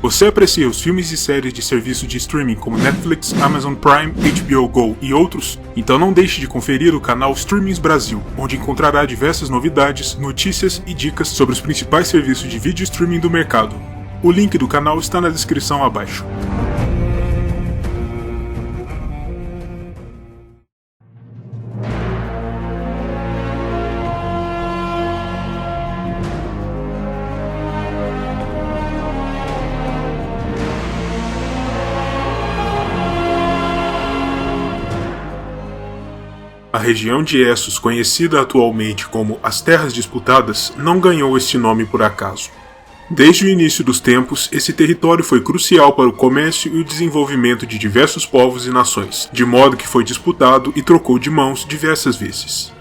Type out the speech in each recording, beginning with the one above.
Você aprecia os filmes e séries de serviço de streaming como Netflix, Amazon Prime, HBO Go e outros? Então não deixe de conferir o canal Streamings Brasil, onde encontrará diversas novidades, notícias e dicas sobre os principais serviços de vídeo streaming do mercado. O link do canal está na descrição abaixo. A região de Essos, conhecida atualmente como as Terras Disputadas, não ganhou este nome por acaso. Desde o início dos tempos, esse território foi crucial para o comércio e o desenvolvimento de diversos povos e nações, de modo que foi disputado e trocou de mãos diversas vezes.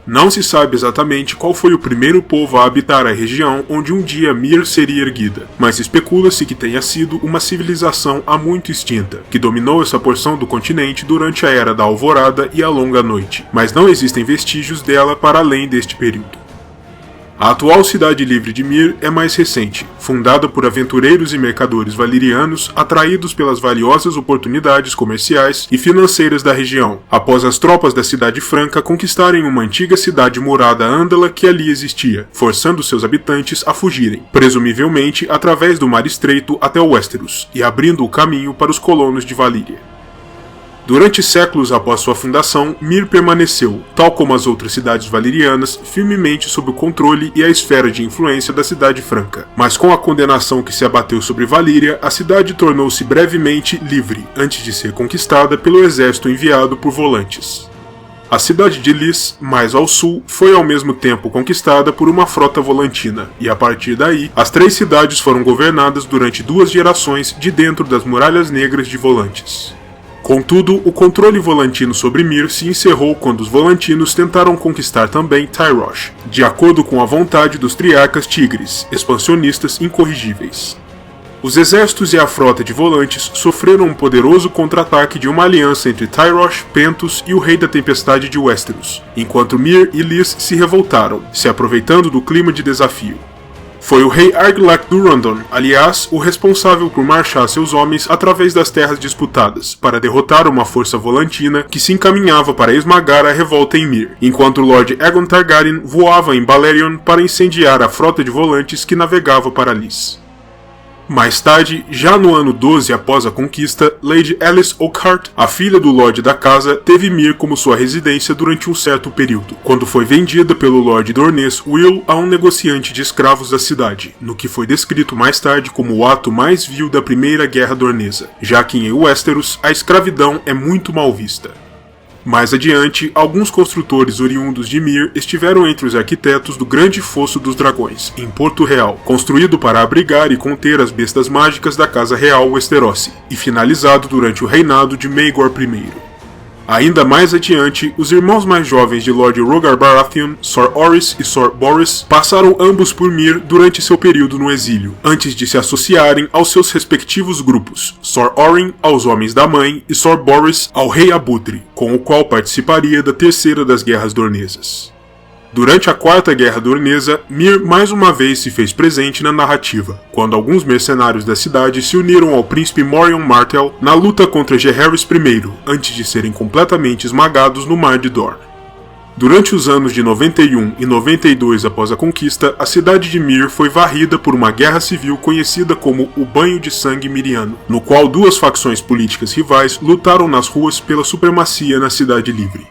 Não se sabe exatamente qual foi o primeiro povo a habitar a região onde um dia Mir seria erguida, mas especula-se que tenha sido uma civilização há muito extinta, que dominou essa porção do continente durante a Era da Alvorada e a Longa Noite, mas não existem vestígios dela para além deste período. A atual cidade livre de Mir é mais recente, fundada por aventureiros e mercadores valirianos atraídos pelas valiosas oportunidades comerciais e financeiras da região, após as tropas da Cidade Franca conquistarem uma antiga cidade murada ândala que ali existia, forçando seus habitantes a fugirem, presumivelmente através do Mar Estreito até o Westeros, e abrindo o caminho para os colonos de Valíria. Durante séculos após sua fundação, Mir permaneceu, tal como as outras cidades valirianas, firmemente sob o controle e a esfera de influência da Cidade Franca. Mas com a condenação que se abateu sobre Valíria, a cidade tornou-se brevemente livre, antes de ser conquistada pelo exército enviado por Volantes. A cidade de Lys, mais ao sul, foi ao mesmo tempo conquistada por uma frota volantina, e a partir daí, as três cidades foram governadas durante 2 gerações de dentro das Muralhas Negras de Volantes. Contudo, o controle volantino sobre Mir se encerrou quando os volantinos tentaram conquistar também Tyrosh, de acordo com a vontade dos triarcas tigres, expansionistas incorrigíveis. Os exércitos e a frota de Volantes sofreram um poderoso contra-ataque de uma aliança entre Tyrosh, Pentos e o Rei da Tempestade de Westeros, enquanto Mir e Lys se revoltaram, se aproveitando do clima de desafio. Foi o rei Argilac Durrandon, aliás, o responsável por marchar seus homens através das terras disputadas, para derrotar uma força volantina que se encaminhava para esmagar a revolta em Mir, enquanto o Lord Aegon Targaryen voava em Balerion para incendiar a frota de Volantes que navegava para Lys. Mais tarde, já no ano 12 após a conquista, Lady Alice Oakhart, a filha do Lorde da casa, teve Mir como sua residência durante um certo período, quando foi vendida pelo Lord Dornês Will a um negociante de escravos da cidade, no que foi descrito mais tarde como o ato mais vil da Primeira Guerra Dornesa, já que em Westeros a escravidão é muito mal vista. Mais adiante, alguns construtores oriundos de Mir estiveram entre os arquitetos do Grande Fosso dos Dragões, em Porto Real, construído para abrigar e conter as bestas mágicas da Casa Real Westerosi, e finalizado durante o reinado de Maegor I. Ainda mais adiante, os irmãos mais jovens de Lord Rogar Baratheon, Sor Orys e Sor Borys, passaram ambos por Mir durante seu período no exílio, antes de se associarem aos seus respectivos grupos, Sor Oryn aos Homens da Mãe e Sor Borys ao Rei Abutre, com o qual participaria da Terceira das Guerras Dornesas. Durante a Quarta Guerra Dornesa, Mir mais uma vez se fez presente na narrativa, quando alguns mercenários da cidade se uniram ao príncipe Morion Martell na luta contra Jaehaerys I, antes de serem completamente esmagados no Mar de Dorne. Durante os anos de 91 e 92 após a conquista, a cidade de Mir foi varrida por uma guerra civil conhecida como o Banho de Sangue Miriano, no qual 2 facções políticas rivais lutaram nas ruas pela supremacia na Cidade Livre.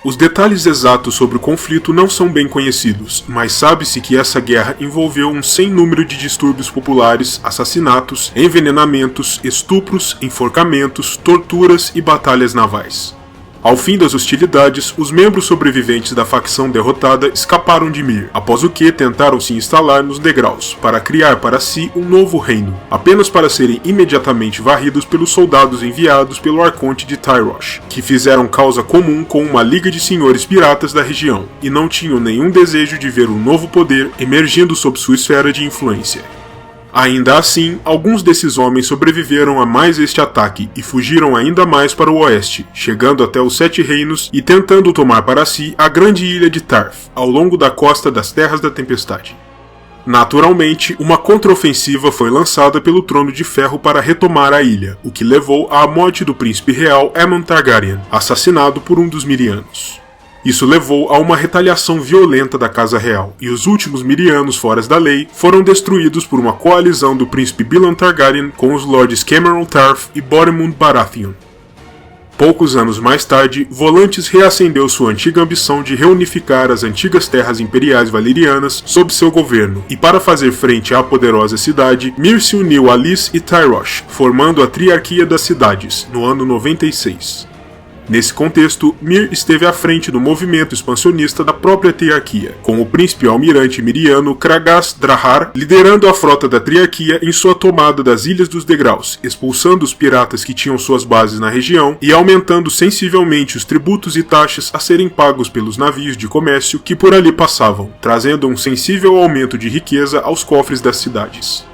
Os detalhes exatos sobre o conflito não são bem conhecidos, mas sabe-se que essa guerra envolveu um sem número de distúrbios populares, assassinatos, envenenamentos, estupros, enforcamentos, torturas e batalhas navais. Ao fim das hostilidades, os membros sobreviventes da facção derrotada escaparam de Mir, após o que tentaram se instalar nos degraus, para criar para si um novo reino, apenas para serem imediatamente varridos pelos soldados enviados pelo Arconte de Tyrosh, que fizeram causa comum com uma liga de senhores piratas da região, e não tinham nenhum desejo de ver um novo poder emergindo sob sua esfera de influência. Ainda assim, alguns desses homens sobreviveram a mais este ataque e fugiram ainda mais para o oeste, chegando até os Sete Reinos e tentando tomar para si a grande ilha de Tarth, ao longo da costa das Terras da Tempestade. Naturalmente, uma contraofensiva foi lançada pelo Trono de Ferro para retomar a ilha, o que levou à morte do príncipe real Aemon Targaryen, assassinado por um dos Mirianos. Isso levou a uma retaliação violenta da Casa Real, e os últimos Mirianos fora da lei foram destruídos por uma coalizão do príncipe Bilon Targaryen com os lordes Cameron Tarth e Boremund Baratheon. Poucos anos mais tarde, Volantis reacendeu sua antiga ambição de reunificar as antigas terras imperiais valerianas sob seu governo, e para fazer frente à poderosa cidade, Myr se uniu a Lys e Tyrosh, formando a Triarquia das Cidades, no ano 96. Nesse contexto, Myr esteve à frente do movimento expansionista da própria Triarquia, com o príncipe almirante miriano Kragas Drahar liderando a frota da Triarquia em sua tomada das Ilhas dos Degraus, expulsando os piratas que tinham suas bases na região e aumentando sensivelmente os tributos e taxas a serem pagos pelos navios de comércio que por ali passavam, trazendo um sensível aumento de riqueza aos cofres das cidades.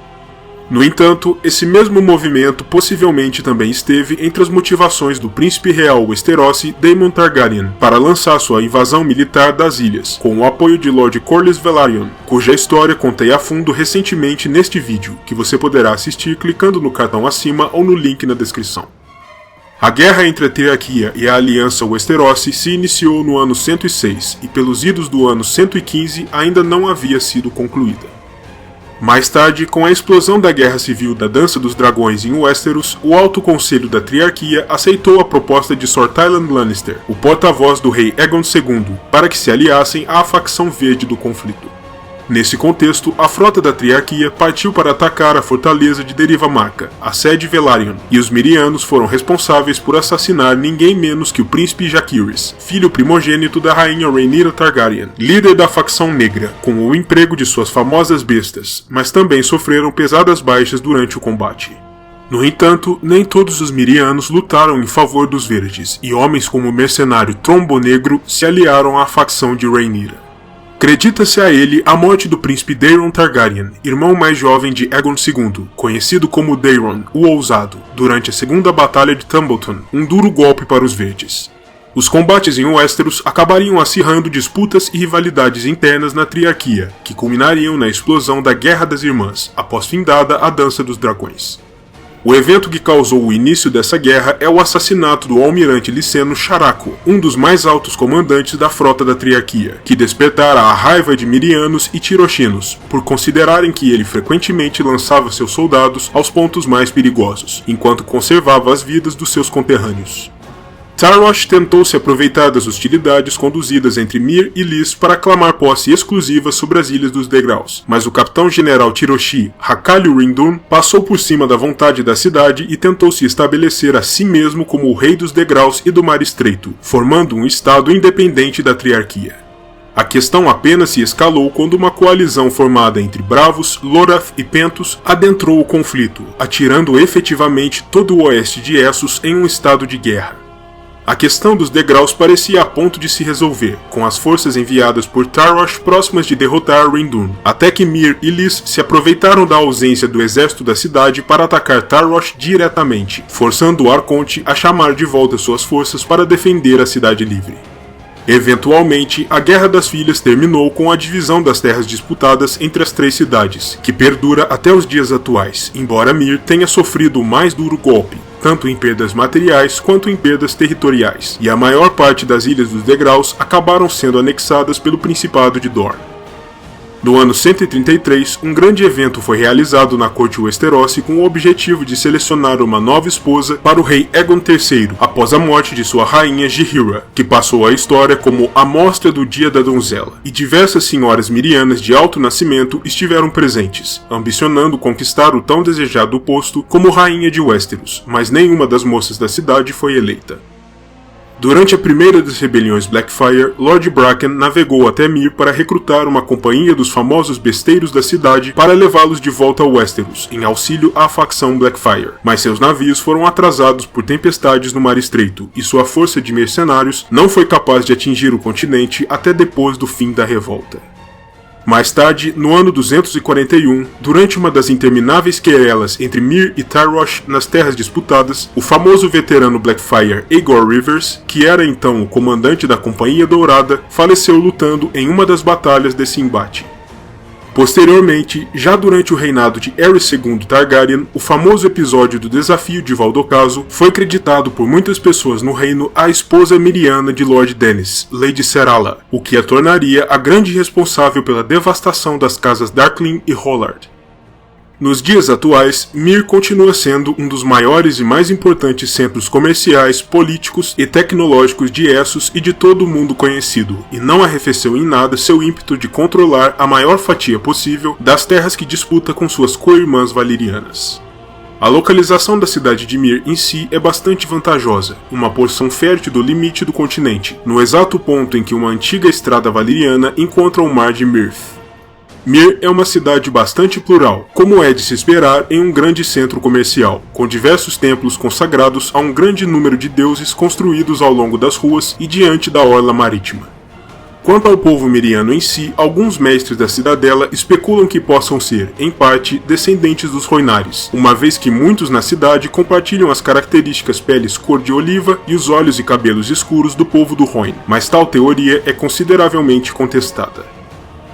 No entanto, esse mesmo movimento possivelmente também esteve entre as motivações do príncipe real Westerosi Daemon Targaryen para lançar sua invasão militar das ilhas, com o apoio de Lord Corlys Velaryon, cuja história contei a fundo recentemente neste vídeo, que você poderá assistir clicando no cartão acima ou no link na descrição. A guerra entre a Triarquia e a Aliança Westerosi se iniciou no ano 106 e pelos idos do ano 115 ainda não havia sido concluída. Mais tarde, com a explosão da Guerra Civil da Dança dos Dragões em Westeros, o Alto Conselho da Triarquia aceitou a proposta de Sir Tyrion Lannister, o porta-voz do rei Aegon II, para que se aliassem à facção verde do conflito. Nesse contexto, a frota da Triarquia partiu para atacar a fortaleza de Deriva Marca, a sede Velaryon, e os Mirianos foram responsáveis por assassinar ninguém menos que o príncipe Jaehaerys, filho primogênito da rainha Rhaenyra Targaryen, líder da facção negra, com o emprego de suas famosas bestas, mas também sofreram pesadas baixas durante o combate. No entanto, nem todos os Mirianos lutaram em favor dos verdes, e homens como o mercenário Trombo Negro se aliaram à facção de Rhaenyra. Acredita-se a ele a morte do príncipe Daeron Targaryen, irmão mais jovem de Aegon II, conhecido como Daeron, o Ousado, durante a Segunda Batalha de Tumbleton, um duro golpe para os verdes. Os combates em Westeros acabariam acirrando disputas e rivalidades internas na Triarquia, que culminariam na explosão da Guerra das Irmãs, após findada a Dança dos Dragões. O evento que causou o início dessa guerra é o assassinato do almirante liceno Sharaco, um dos mais altos comandantes da frota da Triarquia, que despertara a raiva de Mirianos e Tiroshinos, por considerarem que ele frequentemente lançava seus soldados aos pontos mais perigosos, enquanto conservava as vidas dos seus conterrâneos. Tyrosh tentou se aproveitar das hostilidades conduzidas entre Myr e Lys para clamar posse exclusiva sobre as Ilhas dos Degraus, mas o capitão-general Tiroshi, Hakaliu Rindun, passou por cima da vontade da cidade e tentou se estabelecer a si mesmo como o rei dos Degraus e do Mar Estreito, formando um estado independente da Triarquia. A questão apenas se escalou quando uma coalizão formada entre Bravos, Lorath e Pentos adentrou o conflito, atirando efetivamente todo o oeste de Essos em um estado de guerra. A questão dos degraus parecia a ponto de se resolver, com as forças enviadas por Tyrosh próximas de derrotar Rindun, até que Myr e Lys se aproveitaram da ausência do exército da cidade para atacar Tyrosh diretamente, forçando o Arconte a chamar de volta suas forças para defender a cidade livre. Eventualmente, a Guerra das Filhas terminou com a divisão das terras disputadas entre as três cidades, que perdura até os dias atuais, embora Myr tenha sofrido o mais duro golpe, tanto em perdas materiais quanto em perdas territoriais, e a maior parte das Ilhas dos Degraus acabaram sendo anexadas pelo Principado de Dorne. No ano 133, um grande evento foi realizado na corte Westerosi com o objetivo de selecionar uma nova esposa para o rei Aegon III, após a morte de sua rainha Rhaenyra, que passou à história como a Mostra do Dia da Donzela, e diversas senhoras mirianas de alto nascimento estiveram presentes, ambicionando conquistar o tão desejado posto como rainha de Westeros, mas nenhuma das moças da cidade foi eleita. Durante a primeira das rebeliões Blackfyre, Lord Bracken navegou até Myr para recrutar uma companhia dos famosos besteiros da cidade para levá-los de volta a Westeros, em auxílio à facção Blackfyre, mas seus navios foram atrasados por tempestades no Mar Estreito, e sua força de mercenários não foi capaz de atingir o continente até depois do fim da revolta. Mais tarde, no ano 241, durante uma das intermináveis querelas entre Myr e Tyrosh nas terras disputadas, o famoso veterano Blackfyre Aegor Rivers, que era então o comandante da Companhia Dourada, faleceu lutando em uma das batalhas desse embate. Posteriormente, já durante o reinado de Aerys II Targaryen, o famoso episódio do Desafio de Valdocaso foi creditado por muitas pessoas no reino à esposa miriana de Lord Dennis, Lady Serala, o que a tornaria a grande responsável pela devastação das casas Darkling e Hollard. Nos dias atuais, Myr continua sendo um dos maiores e mais importantes centros comerciais, políticos e tecnológicos de Essos e de todo o mundo conhecido, e não arrefeceu em nada seu ímpeto de controlar a maior fatia possível das terras que disputa com suas co-irmãs valerianas. A localização da cidade de Myr em si é bastante vantajosa, uma porção fértil do limite do continente, no exato ponto em que uma antiga estrada valeriana encontra o mar de Mirth. Myr é uma cidade bastante plural, como é de se esperar em um grande centro comercial, com diversos templos consagrados a um grande número de deuses construídos ao longo das ruas e diante da orla marítima. Quanto ao povo miriano em si, alguns mestres da cidadela especulam que possam ser, em parte, descendentes dos Rhoynares, uma vez que muitos na cidade compartilham as características peles cor de oliva e os olhos e cabelos escuros do povo do Rhoyne, mas tal teoria é consideravelmente contestada.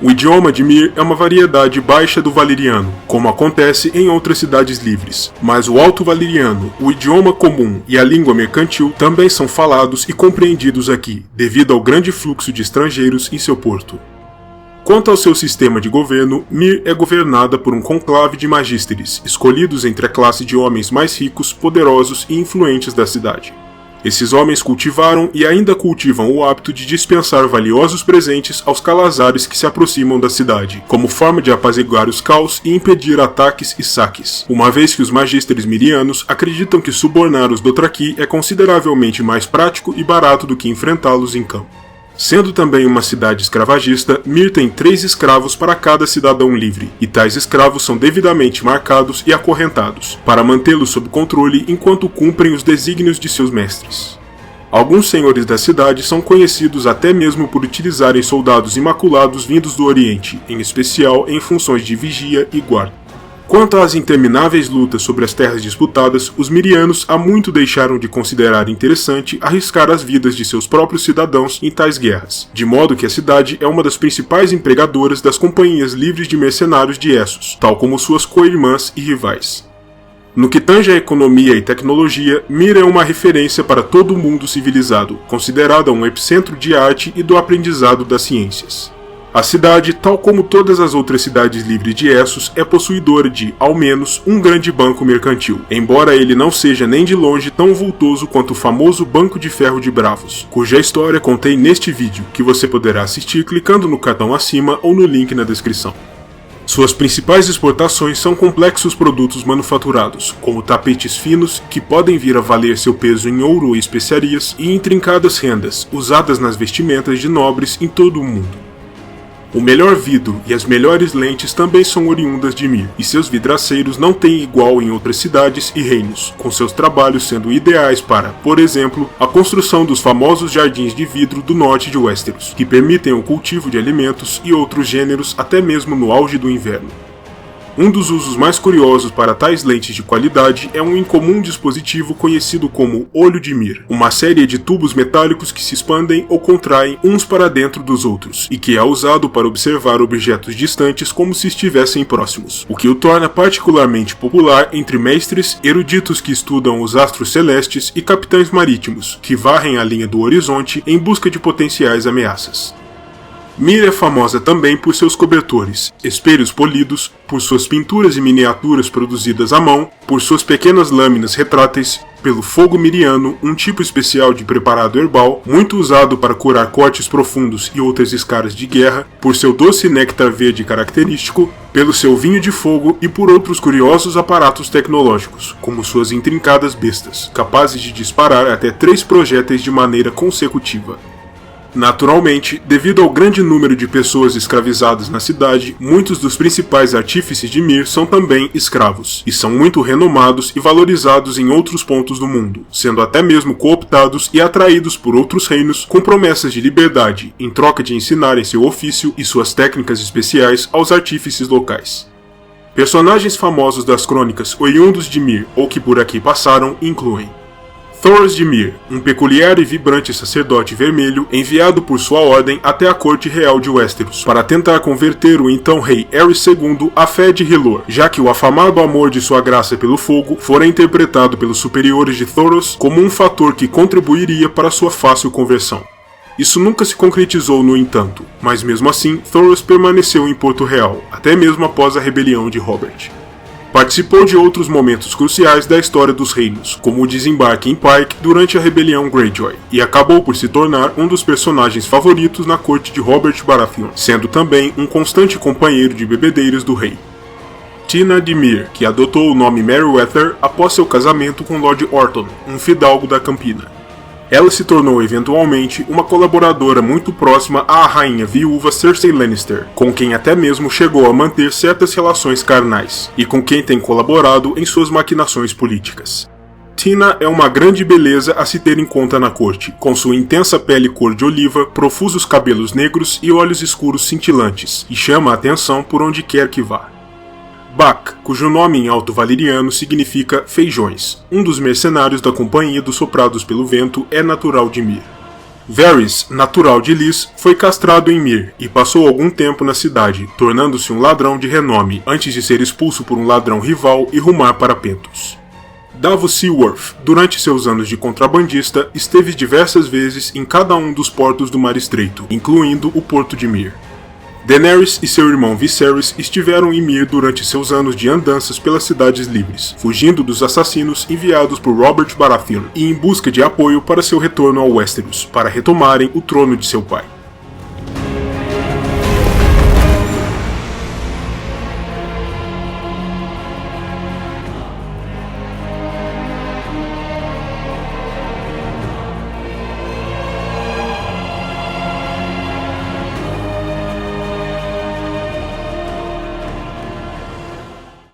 O idioma de Myr é uma variedade baixa do valeriano, como acontece em outras cidades livres, mas o Alto Valeriano, o idioma comum e a língua mercantil também são falados e compreendidos aqui, devido ao grande fluxo de estrangeiros em seu porto. Quanto ao seu sistema de governo, Myr é governada por um conclave de magísteres, escolhidos entre a classe de homens mais ricos, poderosos e influentes da cidade. Esses homens cultivaram e ainda cultivam o hábito de dispensar valiosos presentes aos calazares que se aproximam da cidade, como forma de apaziguar os caos e impedir ataques e saques, uma vez que os magísteres mirianos acreditam que subornar os Dothraki é consideravelmente mais prático e barato do que enfrentá-los em campo. Sendo também uma cidade escravagista, Myr tem 3 escravos para cada cidadão livre, e tais escravos são devidamente marcados e acorrentados, para mantê-los sob controle enquanto cumprem os desígnios de seus mestres. Alguns senhores da cidade são conhecidos até mesmo por utilizarem soldados imaculados vindos do Oriente, em especial em funções de vigia e guarda. Quanto às intermináveis lutas sobre as terras disputadas, os mirianos há muito deixaram de considerar interessante arriscar as vidas de seus próprios cidadãos em tais guerras, de modo que a cidade é uma das principais empregadoras das companhias livres de mercenários de Essos, tal como suas co-irmãs e rivais. No que tange à economia e tecnologia, Myr é uma referência para todo o mundo civilizado, considerada um epicentro de arte e do aprendizado das ciências. A cidade, tal como todas as outras cidades livres de Essos, é possuidora de, ao menos, um grande banco mercantil, embora ele não seja nem de longe tão vultoso quanto o famoso Banco de Ferro de Bravos, cuja história contei neste vídeo, que você poderá assistir clicando no cartão acima ou no link na descrição. Suas principais exportações são complexos produtos manufaturados, como tapetes finos, que podem vir a valer seu peso em ouro ou especiarias, e intrincadas rendas, usadas nas vestimentas de nobres em todo o mundo. O melhor vidro e as melhores lentes também são oriundas de Myr, e seus vidraceiros não têm igual em outras cidades e reinos, com seus trabalhos sendo ideais para, por exemplo, a construção dos famosos jardins de vidro do norte de Westeros, que permitem o cultivo de alimentos e outros gêneros até mesmo no auge do inverno. Um dos usos mais curiosos para tais lentes de qualidade é um incomum dispositivo conhecido como olho de Myr, uma série de tubos metálicos que se expandem ou contraem uns para dentro dos outros, e que é usado para observar objetos distantes como se estivessem próximos, o que o torna particularmente popular entre mestres, eruditos que estudam os astros celestes e capitães marítimos, que varrem a linha do horizonte em busca de potenciais ameaças. Myr é famosa também por seus cobertores, espelhos polidos, por suas pinturas e miniaturas produzidas à mão, por suas pequenas lâminas retráteis, pelo fogo miriano, um tipo especial de preparado herbal, muito usado para curar cortes profundos e outras escaras de guerra, por seu doce néctar verde característico, pelo seu vinho de fogo e por outros curiosos aparatos tecnológicos, como suas intrincadas bestas, capazes de disparar até 3 projéteis de maneira consecutiva. Naturalmente, devido ao grande número de pessoas escravizadas na cidade, muitos dos principais artífices de Myr são também escravos, e são muito renomados e valorizados em outros pontos do mundo, sendo até mesmo cooptados e atraídos por outros reinos com promessas de liberdade, em troca de ensinarem seu ofício e suas técnicas especiais aos artífices locais. Personagens famosos das crônicas oriundos de Myr ou que por aqui passaram incluem Thoros de Myr, um peculiar e vibrante sacerdote vermelho enviado por sua ordem até a corte real de Westeros para tentar converter o então rei Aerys II à fé de R'hllor, já que o afamado amor de sua graça pelo fogo fora interpretado pelos superiores de Thoros como um fator que contribuiria para sua fácil conversão. Isso nunca se concretizou, no entanto, mas mesmo assim Thoros permaneceu em Porto Real, até mesmo após a rebelião de Robert. Participou de outros momentos cruciais da história dos reinos, como o desembarque em Pike durante a rebelião Greyjoy, e acabou por se tornar um dos personagens favoritos na corte de Robert Baratheon, sendo também um constante companheiro de bebedeiras do rei. Tina de Myr, que adotou o nome Merryweather após seu casamento com Lord Orton, um fidalgo da Campina. Ela se tornou eventualmente uma colaboradora muito próxima à rainha viúva Cersei Lannister, com quem até mesmo chegou a manter certas relações carnais, e com quem tem colaborado em suas maquinações políticas. Tina é uma grande beleza a se ter em conta na corte, com sua intensa pele cor de oliva, profusos cabelos negros e olhos escuros cintilantes, e chama a atenção por onde quer que vá. Bak, cujo nome em alto valeriano significa feijões, um dos mercenários da Companhia dos Soprados pelo Vento, é natural de Myr. Varys, natural de Lys, foi castrado em Myr e passou algum tempo na cidade, tornando-se um ladrão de renome, antes de ser expulso por um ladrão rival e rumar para Pentos. Davos Seaworth, durante seus anos de contrabandista, esteve diversas vezes em cada um dos portos do Mar Estreito, incluindo o Porto de Myr. Daenerys e seu irmão Viserys estiveram em Myr durante seus anos de andanças pelas cidades livres, fugindo dos assassinos enviados por Robert Baratheon e em busca de apoio para seu retorno ao Westeros, para retomarem o trono de seu pai.